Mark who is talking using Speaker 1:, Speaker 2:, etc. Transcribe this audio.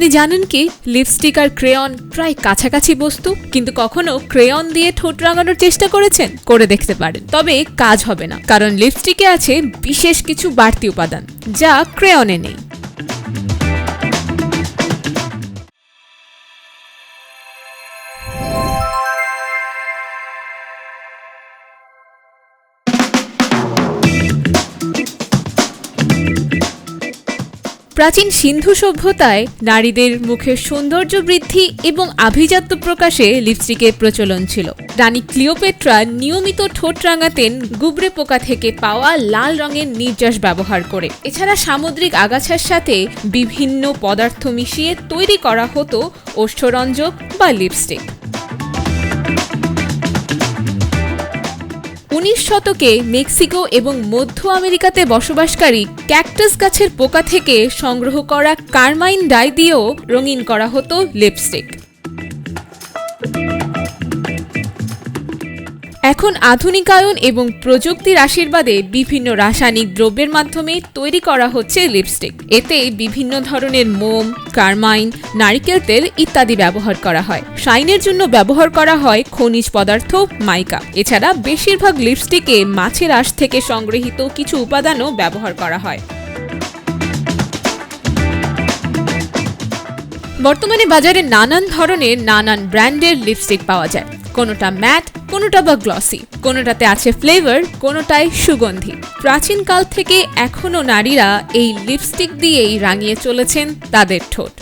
Speaker 1: আপনি জানেন কি লিপস্টিক আর ক্রেয়ন প্রায় কাছাকাছি বস্তু, কিন্তু কখনো ক্রেয়ন দিয়ে ঠোঁট রাঙানোর চেষ্টা করেছেন? করে দেখতে পারেন, তবে কাজ হবে না, কারণ লিপস্টিকে আছে বিশেষ কিছু বাড়তি উপাদান যা ক্রেয়নে নেই। প্রাচীন সিন্ধু সভ্যতায় নারীদের মুখের সৌন্দর্য বৃদ্ধি এবং আভিজাত্য প্রকাশে লিপস্টিকের প্রচলন ছিল। রানী ক্লিওপেট্রা নিয়মিত ঠোঁট রাঙাতেন গুবরে পোকা থেকে পাওয়া লাল রঙের নির্যাস ব্যবহার করে। এছাড়া সামুদ্রিক আগাছার সাথে বিভিন্ন পদার্থ মিশিয়ে তৈরি করা হতো ওষ্ঠরঞ্জক বা লিপস্টিক। 19 শতকে মেক্সিকো এবং মধ্য আমেরিকাতে বসবাসকারী ক্যাকটাস গাছের পোকা থেকে সংগ্রহ করা কারমাইন ডাই দিয়েও রঙিন করা হতো লিপস্টিক। এখন আধুনিকায়ন এবং প্রযুক্তির আশীর্বাদে বিভিন্ন রাসায়নিক দ্রব্যের মাধ্যমে তৈরি করা হচ্ছে লিপস্টিক। এতে বিভিন্ন ধরনের মোম, কারমাইন, নারিকেল তেল ইত্যাদি ব্যবহার করা হয়। শাইনের জন্য ব্যবহার করা হয় খনিজ পদার্থ মাইকা। এছাড়া বেশিরভাগ লিপস্টিকে মাছের আঁশ থেকে সংগৃহীত কিছু উপাদানও ব্যবহার করা হয়। বর্তমানে বাজারে নানান ধরনের নানান ব্র্যান্ডের লিপস্টিক পাওয়া যায়। কোনোটা ম্যাট, কোনোটা বা গ্লসি, কোনোটাতে আছে ফ্লেভার, কোনোটায় সুগন্ধি। প্রাচীনকাল থেকে এখনো নারীরা এই লিপস্টিক দিয়েই রাঙিয়ে চলেছেন তাদের ঠোঁট।